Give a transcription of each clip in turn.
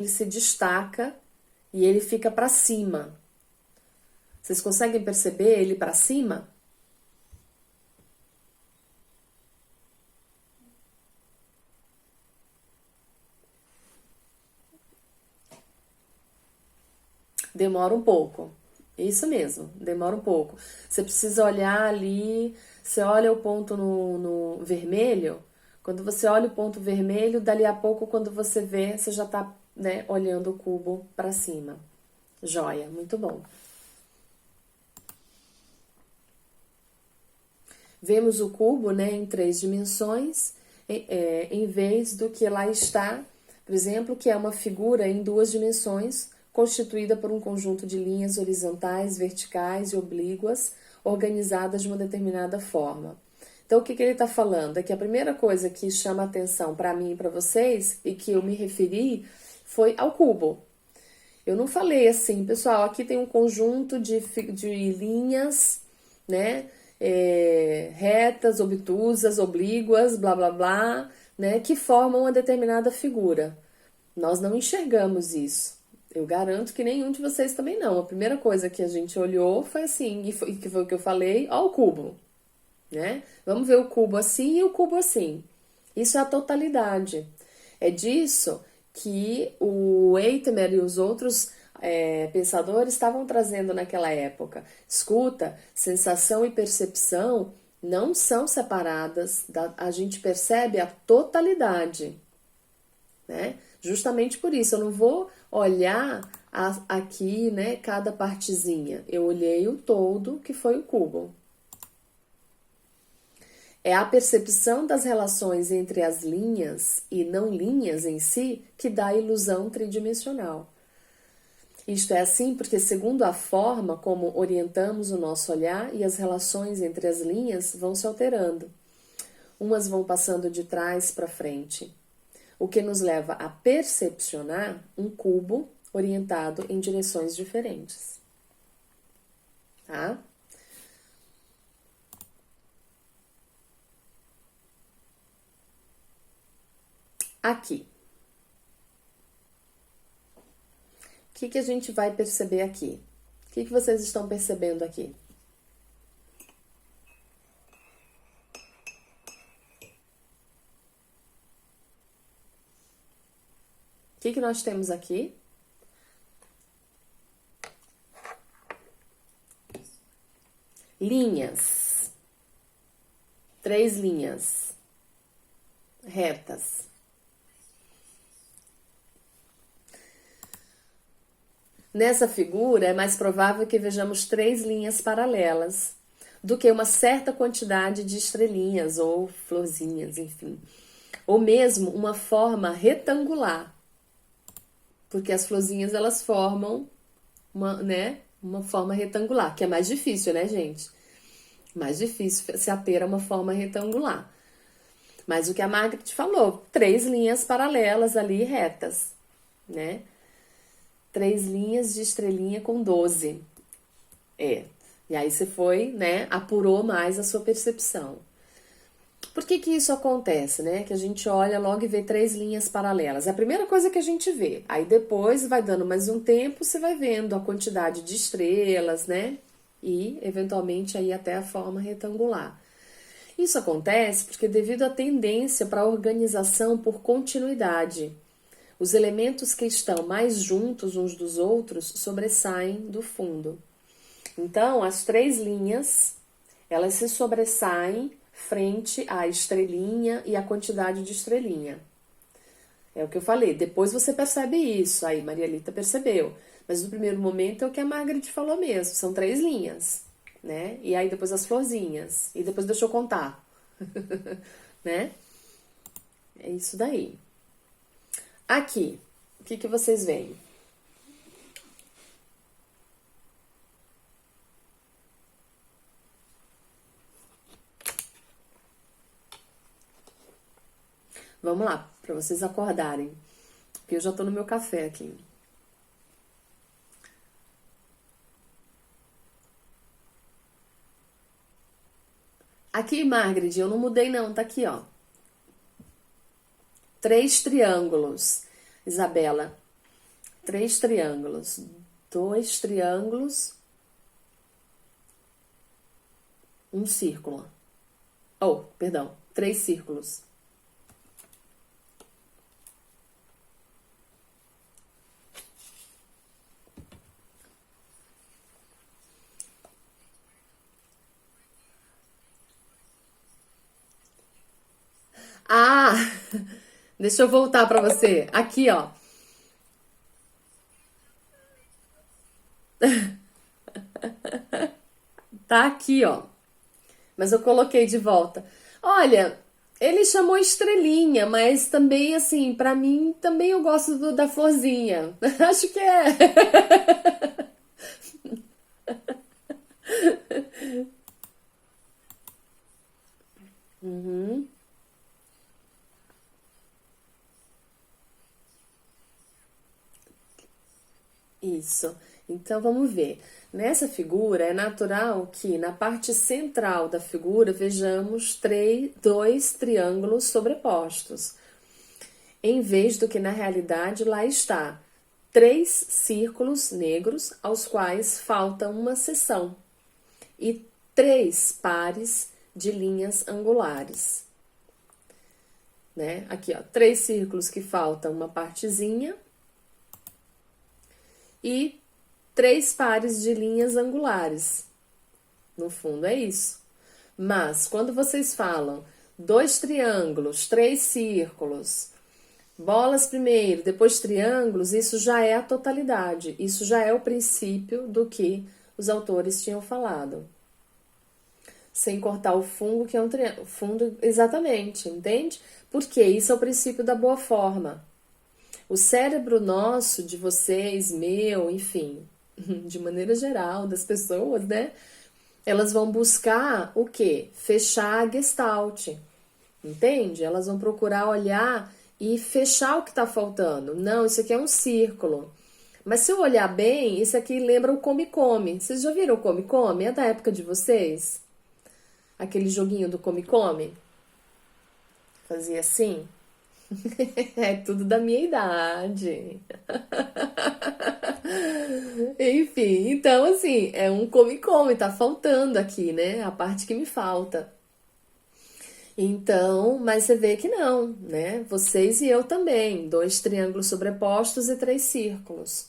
ele se destaca e ele fica para cima. Vocês conseguem perceber ele para cima? Demora um pouco. Isso mesmo, demora um pouco. Você precisa olhar ali, você olha o ponto no vermelho, quando você olha o ponto vermelho, dali a pouco, quando você vê, você já tá, né, olhando o cubo para cima. Joia, muito bom. Vemos o cubo, né, em 3 dimensões, em vez do que lá está, por exemplo, que é uma figura em 2 dimensões, constituída por um conjunto de linhas horizontais, verticais e oblíquas, organizadas de uma determinada forma. Então, o que ele está falando? É que a primeira coisa que chama atenção para mim e para vocês, e que eu me referi, foi ao cubo. Eu não falei assim, pessoal, aqui tem um conjunto de linhas, né? Retas, obtusas, oblíquas, blá blá blá, né? Que formam uma determinada figura. Nós não enxergamos isso. Eu garanto que nenhum de vocês também não. A primeira coisa que a gente olhou foi assim, e foi o que eu falei, ó o cubo, né? Vamos ver o cubo assim e o cubo assim. Isso é a totalidade. É disso que o Eitemer e os outros pensadores estavam trazendo naquela época. Escuta, sensação e percepção não são separadas, a gente percebe a totalidade, né? Justamente por isso, eu não vou olhar aqui, né, cada partezinha. Eu olhei o todo, que foi o cubo. É a percepção das relações entre as linhas e não linhas em si que dá a ilusão tridimensional. Isto é assim porque, segundo a forma como orientamos o nosso olhar, e as relações entre as linhas vão se alterando. Umas vão passando de trás para frente, o que nos leva a percepcionar um cubo orientado em direções diferentes. Tá? Aqui. O que a gente vai perceber aqui? O que vocês estão percebendo aqui? O que nós temos aqui? Linhas. 3 linhas retas. Nessa figura, é mais provável que vejamos 3 linhas paralelas do que uma certa quantidade de estrelinhas ou florzinhas, enfim. Ou mesmo uma forma retangular, porque as florzinhas elas formam uma forma retangular, que é mais difícil, né, gente? Mais difícil se ater a uma forma retangular. Mas o que a Margaret falou, 3 linhas paralelas ali retas, né? 3 linhas de estrelinha com 12. E aí você foi, né, apurou mais a sua percepção. Por que isso acontece, né? Que a gente olha logo e vê 3 linhas paralelas. É a primeira coisa que a gente vê. Aí depois vai dando mais um tempo, você vai vendo a quantidade de estrelas, né? E, eventualmente, aí até a forma retangular. Isso acontece porque devido à tendência para a organização por continuidade. Os elementos que estão mais juntos uns dos outros sobressaem do fundo. Então, as 3 linhas, elas se sobressaem frente à estrelinha e à quantidade de estrelinha. É o que eu falei. Depois você percebe isso. Aí, Maria Lita percebeu. Mas no primeiro momento é o que a Margaret falou mesmo. São 3 linhas, né? E aí depois as florzinhas. E depois deixa eu contar. Né? É isso daí. Aqui, o que vocês veem? Vamos lá, para vocês acordarem. Porque eu já tô no meu café aqui. Aqui, Margaret, eu não mudei não, tá aqui, ó. 3 triângulos, Isabela. 3 triângulos. 2 triângulos, um círculo. Oh, perdão, 3 círculos. Ah, deixa eu voltar para você. Aqui, ó. Tá aqui, ó. Mas eu coloquei de volta. Olha, ele chamou estrelinha, mas também, assim, pra mim, também eu gosto da florzinha. Acho que é. Uhum, isso. Então vamos ver. Nessa figura é natural que na parte central da figura vejamos 2 triângulos sobrepostos, em vez do que na realidade lá está 3 círculos negros aos quais falta uma seção e 3 pares de linhas angulares, né? Aqui, ó, 3 círculos que falta uma partezinha e 3 pares de linhas angulares. No fundo é isso. Mas quando vocês falam 2 triângulos, 3 círculos, bolas primeiro, depois triângulos, isso já é a totalidade. Isso já é o princípio do que os autores tinham falado. Sem cortar o fungo, que é um triângulo. Fundo, exatamente, entende? Porque isso é o princípio da boa forma. O cérebro nosso, de vocês, meu, enfim, de maneira geral, das pessoas, né? Elas vão buscar o quê? Fechar a gestalt, entende? Elas vão procurar olhar e fechar o que está faltando. Não, isso aqui é um círculo. Mas se eu olhar bem, isso aqui lembra o come-come. Vocês já viram o come-come? É da época de vocês? Aquele joguinho do come-come? Fazia assim? É tudo da minha idade. Enfim, então assim, é um come-come, tá faltando aqui, né? A parte que me falta. Então, mas você vê que não, né? Vocês e eu também, 2 triângulos sobrepostos e 3 círculos,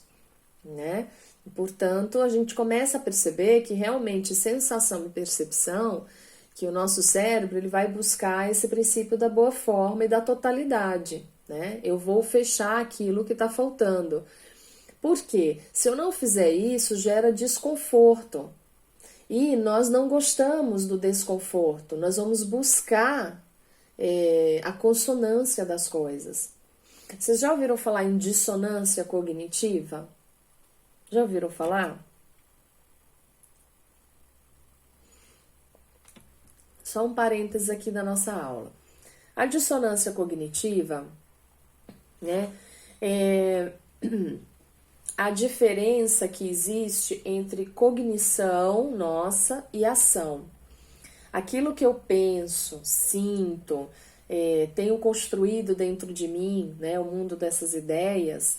né? Portanto, a gente começa a perceber que realmente sensação e percepção, que o nosso cérebro ele vai buscar esse princípio da boa forma e da totalidade, né? Eu vou fechar aquilo que está faltando. Por quê? Se eu não fizer isso, gera desconforto. E nós não gostamos do desconforto, nós vamos buscar a consonância das coisas. Vocês já ouviram falar em dissonância cognitiva? Já ouviram falar? Só um parênteses aqui da nossa aula. A dissonância cognitiva, né, é a diferença que existe entre cognição nossa e ação. Aquilo que eu penso, sinto, tenho construído dentro de mim, né, o mundo dessas ideias,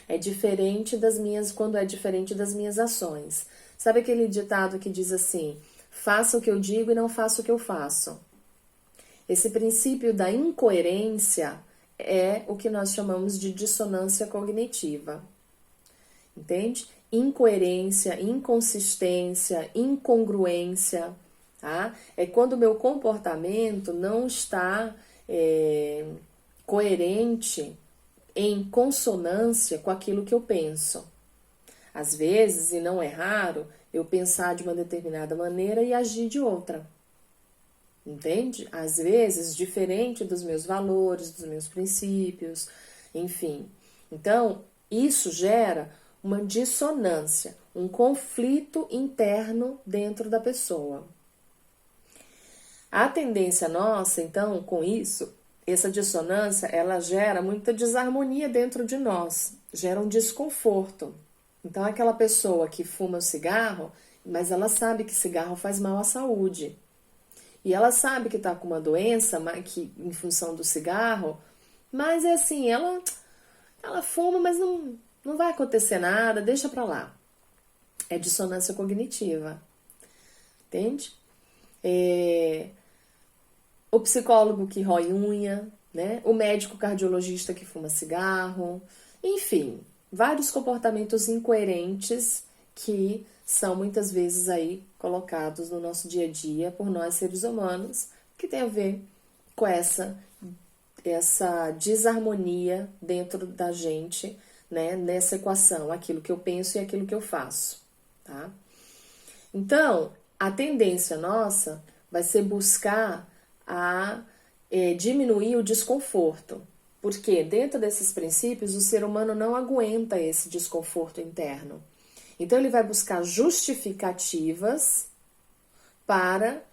é diferente das minhas, quando é diferente das minhas ações. Sabe aquele ditado que diz assim, faça o que eu digo e não faça o que eu faço? Esse princípio da incoerência é o que nós chamamos de dissonância cognitiva. Entende? Incoerência, inconsistência, incongruência, tá? É quando o meu comportamento não está coerente, em consonância com aquilo que eu penso. Às vezes, e não é raro, eu pensar de uma determinada maneira e agir de outra. Entende? Às vezes, diferente dos meus valores, dos meus princípios, enfim. Então, isso gera uma dissonância, um conflito interno dentro da pessoa. A tendência nossa, então, com isso, essa dissonância, ela gera muita desarmonia dentro de nós, gera um desconforto. Então, aquela pessoa que fuma o cigarro, mas ela sabe que cigarro faz mal à saúde. E ela sabe que está com uma doença que, em função do cigarro, mas é assim, ela Ela fuma, mas não vai acontecer nada, deixa pra lá. É dissonância cognitiva, entende? O psicólogo que rói unha, né? O médico cardiologista que fuma cigarro, enfim, vários comportamentos incoerentes que são muitas vezes aí colocados no nosso dia a dia por nós seres humanos, que tem a ver com essa desarmonia dentro da gente, né, nessa equação, aquilo que eu penso e aquilo que eu faço, tá? Então, a tendência nossa vai ser buscar diminuir o desconforto, porque dentro desses princípios o ser humano não aguenta esse desconforto interno. Então, ele vai buscar justificativas para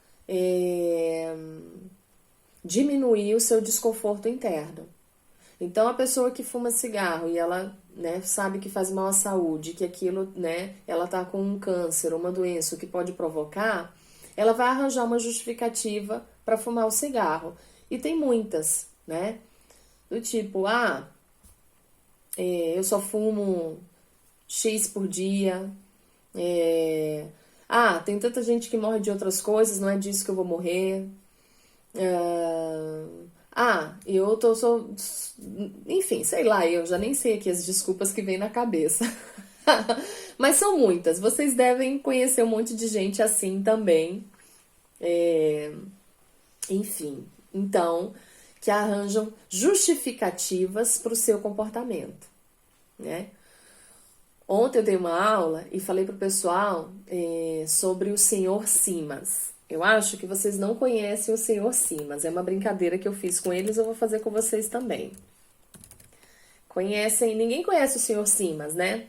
diminuir o seu desconforto interno. Então, a pessoa que fuma cigarro e ela, né, sabe que faz mal à saúde, que aquilo, né, ela tá com um câncer, uma doença, o que pode provocar, ela vai arranjar uma justificativa para fumar o cigarro. E tem muitas, né? Do tipo, eu só fumo X por dia. Tem tanta gente que morre de outras coisas, não é disso que eu vou morrer. Enfim, sei lá, eu já nem sei aqui as desculpas que vêm na cabeça. Mas são muitas. Vocês devem conhecer um monte de gente assim também. Enfim, então, que arranjam justificativas para o seu comportamento, né? Ontem eu dei uma aula e falei pro pessoal sobre o Senhor Simas. Eu acho que vocês não conhecem o Senhor Simas. É uma brincadeira que eu fiz com eles, eu vou fazer com vocês também. Conhecem? Ninguém conhece o Senhor Simas, né?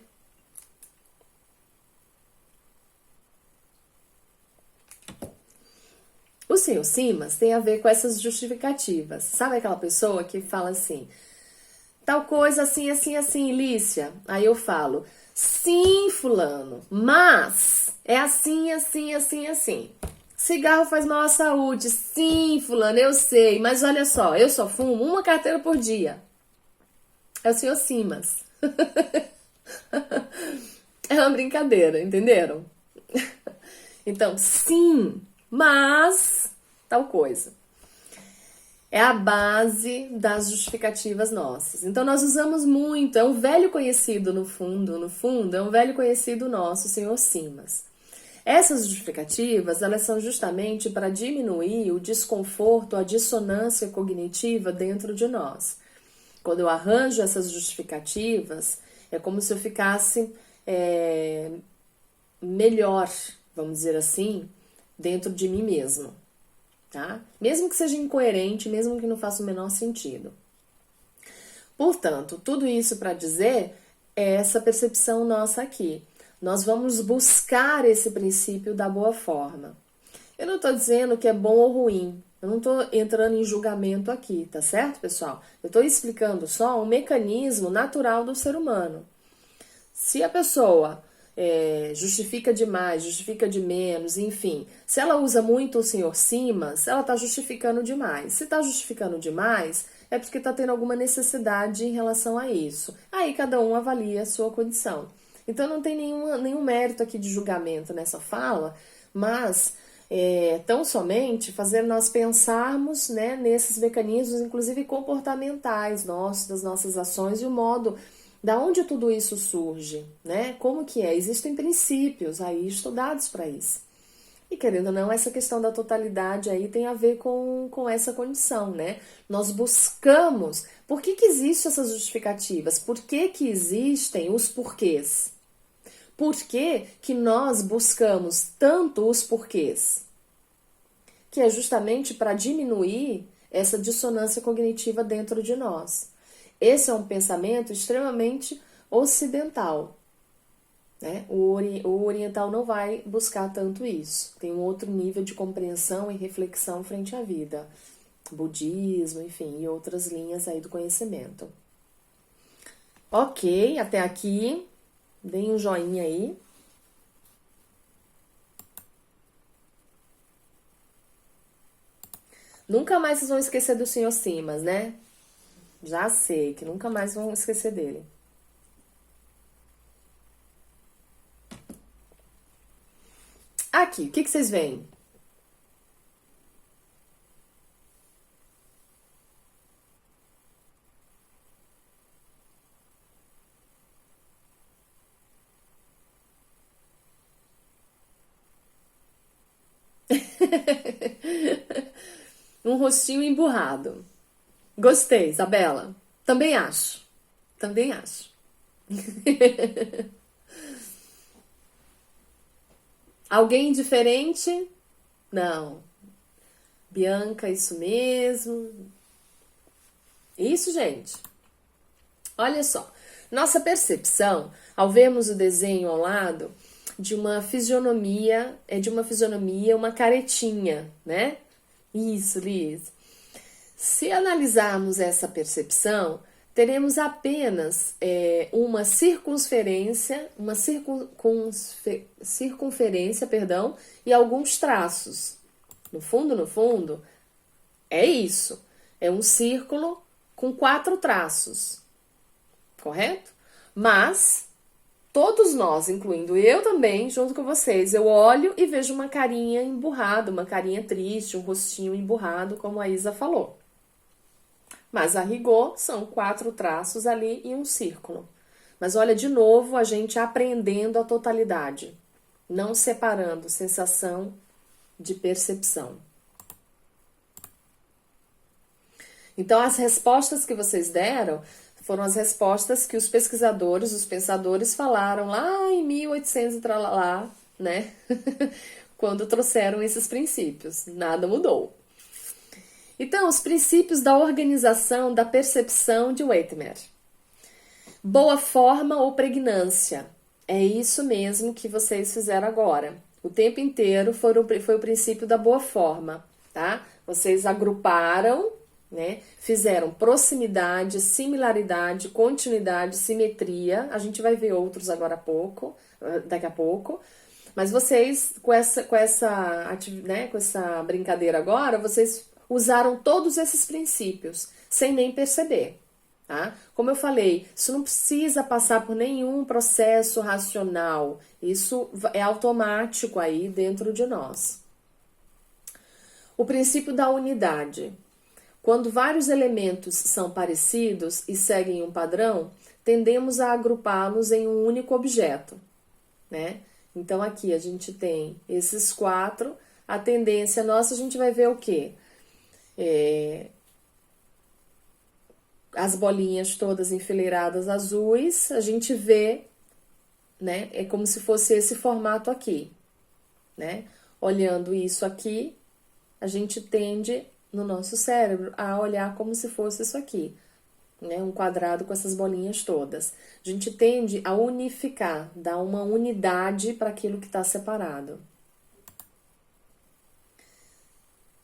O Senhor Simas tem a ver com essas justificativas. Sabe aquela pessoa que fala assim, tal coisa assim, assim, assim, Lícia? Aí eu falo, sim, fulano, mas é assim, assim, assim, assim. Cigarro faz mal à saúde, sim, fulano, eu sei, mas olha só, eu só fumo uma carteira por dia. É o Senhor Simas. É uma brincadeira, entenderam? Então, sim, mas tal coisa. É a base das justificativas nossas. Então nós usamos muito, é um velho conhecido no fundo, é um velho conhecido nosso, o Senhor Simas. Essas justificativas, elas são justamente para diminuir o desconforto, a dissonância cognitiva dentro de nós. Quando eu arranjo essas justificativas, é como se eu ficasse melhor, vamos dizer assim, dentro de mim mesmo. Tá? Mesmo que seja incoerente, mesmo que não faça o menor sentido. Portanto, tudo isso para dizer é essa percepção nossa aqui. Nós vamos buscar esse princípio da boa forma. Eu não estou dizendo que é bom ou ruim. Eu não estou entrando em julgamento aqui, tá certo, pessoal? Eu estou explicando só um mecanismo natural do ser humano. Se a pessoa justifica demais, justifica de menos, enfim. Se ela usa muito o Senhor Simas, ela está justificando demais. Se está justificando demais, é porque está tendo alguma necessidade em relação a isso. Aí cada um avalia a sua condição. Então não tem nenhum mérito aqui de julgamento nessa fala, mas tão somente fazer nós pensarmos, né, nesses mecanismos, inclusive comportamentais nossos, das nossas ações e o modo da onde tudo isso surge, né? Como que é? Existem princípios aí estudados para isso. E querendo ou não, essa questão da totalidade aí tem a ver com essa condição, né? Nós buscamos... Por que existem essas justificativas? Por que existem os porquês? Por que nós buscamos tanto os porquês? Que é justamente para diminuir essa dissonância cognitiva dentro de nós. Esse é um pensamento extremamente ocidental, né? O oriental não vai buscar tanto isso. Tem um outro nível de compreensão e reflexão frente à vida. Budismo, enfim, e outras linhas aí do conhecimento. Ok, até aqui. Deem um joinha aí. Nunca mais vocês vão esquecer do Senhor Simas, né? Já sei, que nunca mais vão esquecer dele. Aqui, o que vocês veem? Um rostinho emburrado. Gostei, Isabela. Também acho. Também acho. Alguém diferente? Não. Bianca, isso mesmo. Isso, gente. Olha só. Nossa percepção, ao vermos o desenho ao lado, de uma fisionomia, uma caretinha, né? Isso, Liz. Se analisarmos essa percepção, teremos apenas uma circunferência, perdão, e alguns traços. No fundo, é isso. É um círculo com 4 traços, correto? Mas todos nós, incluindo eu também, junto com vocês, eu olho e vejo uma carinha emburrada, uma carinha triste, um rostinho emburrado, como a Isa falou. Mas a rigor são 4 traços ali e um círculo. Mas olha, de novo, a gente aprendendo a totalidade, não separando sensação de percepção. Então, as respostas que vocês deram foram as respostas que os pesquisadores, os pensadores falaram lá em 1800 e tralalá, né? Quando trouxeram esses princípios. Nada mudou. Então, os princípios da organização da percepção de Whitmer. Boa forma ou pregnância. É isso mesmo que vocês fizeram agora. O tempo inteiro foi o princípio da boa forma, tá? Vocês agruparam, né? Fizeram proximidade, similaridade, continuidade, simetria. A gente vai ver outros daqui a pouco. Mas vocês, com essa brincadeira agora, vocês usaram todos esses princípios, sem nem perceber. Tá? Como eu falei, isso não precisa passar por nenhum processo racional. Isso é automático aí dentro de nós. O princípio da unidade. Quando vários elementos são parecidos e seguem um padrão, tendemos a agrupá-los em um único objeto, né? Então aqui a gente tem esses 4. A tendência nossa, a gente vai ver o quê? As bolinhas todas enfileiradas azuis, a gente vê, né? É como se fosse esse formato aqui, né? Olhando isso aqui, a gente tende no nosso cérebro a olhar como se fosse isso aqui, né? Um quadrado com essas bolinhas todas. A gente tende a unificar, dar uma unidade para aquilo que está separado.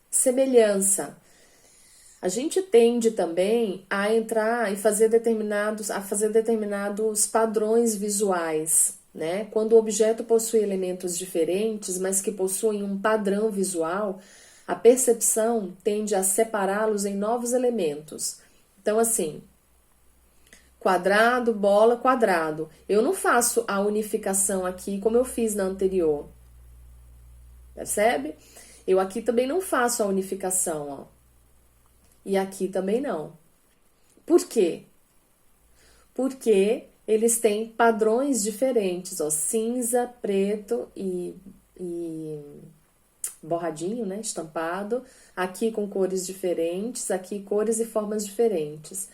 Semelhança. A gente tende também a entrar e fazer determinados padrões visuais, né? Quando o objeto possui elementos diferentes, mas que possuem um padrão visual, a percepção tende a separá-los em novos elementos. Então, assim, quadrado, bola, quadrado. Eu não faço a unificação aqui como eu fiz na anterior. Percebe? Eu aqui também não faço a unificação, ó. E aqui também não. Por quê? Porque eles têm padrões diferentes, ó, cinza, preto e borradinho, né, estampado, aqui com cores diferentes, aqui cores e formas diferentes.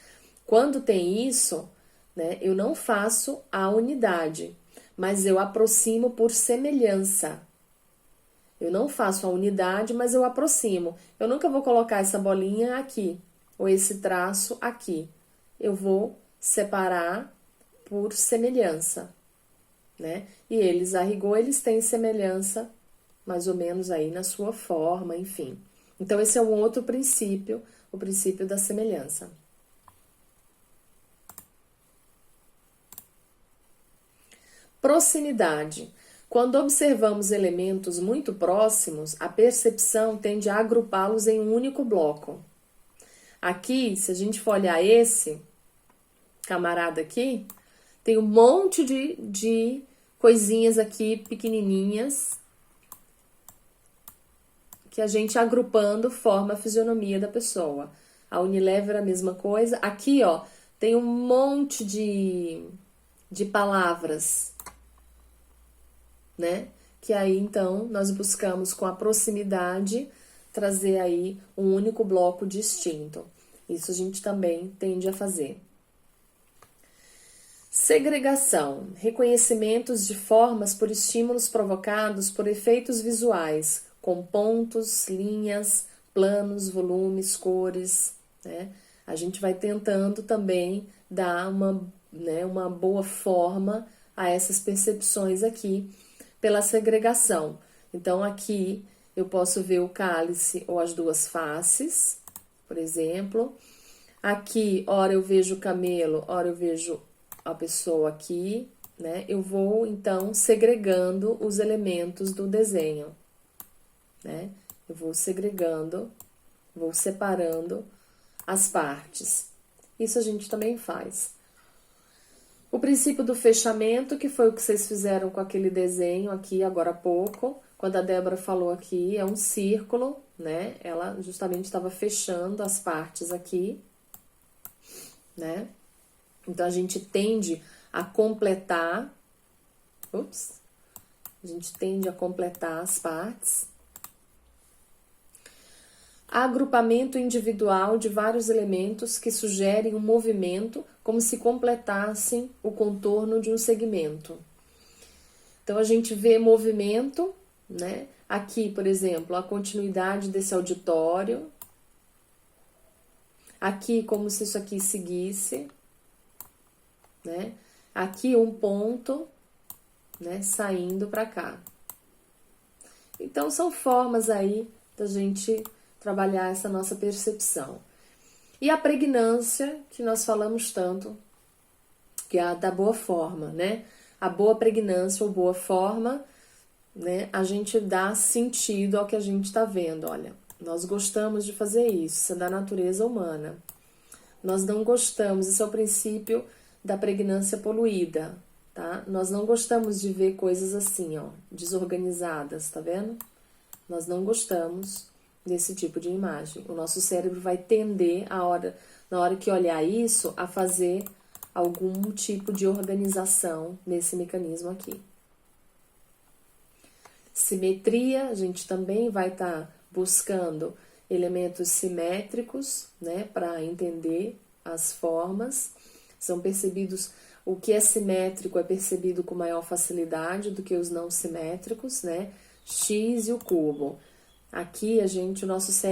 Quando tem isso, né, eu não faço a unidade, mas eu aproximo por semelhança. Eu não faço a unidade, mas eu aproximo. Eu nunca vou colocar essa bolinha aqui, ou esse traço aqui. Eu vou separar por semelhança, né? E eles, a rigor, eles têm semelhança, mais ou menos aí na sua forma, enfim. Então, esse é um outro princípio, o princípio da semelhança. Proximidade. Quando observamos elementos muito próximos, a percepção tende a agrupá-los em um único bloco. Aqui, se a gente for olhar esse camarada aqui, tem um monte de coisinhas aqui pequenininhas que a gente agrupando forma a fisionomia da pessoa. A Unilever a mesma coisa. Aqui, ó, tem um monte de palavras, né? Que aí, então, nós buscamos com a proximidade trazer aí um único bloco distinto. Isso a gente também tende a fazer. Segregação, reconhecimentos de formas por estímulos provocados por efeitos visuais, com pontos, linhas, planos, volumes, cores, né? A gente vai tentando também dar uma boa forma a essas percepções aqui pela segregação. Então, aqui eu posso ver o cálice ou as duas faces, por exemplo. Aqui, ora eu vejo o camelo, ora eu vejo a pessoa aqui, né? Eu vou, então, segregando os elementos do desenho, né? Eu vou segregando, vou separando as partes. Isso a gente também faz. O princípio do fechamento, que foi o que vocês fizeram com aquele desenho aqui agora há pouco, quando a Débora falou aqui, é um círculo, né? Ela justamente estava fechando as partes aqui, né? Então, a gente tende a completar, a gente tende a completar as partes. Agrupamento individual de vários elementos que sugerem um movimento como se completassem o contorno de um segmento. Então, a gente vê movimento, né? Aqui, por exemplo, a continuidade desse auditório. Aqui, como se isso aqui seguisse, né? Aqui um ponto, né, saindo para cá. Então, são formas aí da gente trabalhar essa nossa percepção. E a pregnância, que nós falamos tanto, que é a da boa forma, né? A boa pregnância ou boa forma, né? A gente dá sentido ao que a gente está vendo. Olha, nós gostamos de fazer isso é da natureza humana. Nós não gostamos, isso é o princípio da pregnância poluída, tá? Nós não gostamos de ver coisas assim, ó, desorganizadas, tá vendo? Nós não gostamos desse tipo de imagem. O nosso cérebro vai tender, na hora que olhar isso, a fazer algum tipo de organização nesse mecanismo aqui. Simetria, a gente também vai estar buscando elementos simétricos, né, para entender as formas. São percebidos, o que é simétrico é percebido com maior facilidade do que os não simétricos, né? X e o cubo. Aqui o nosso cérebro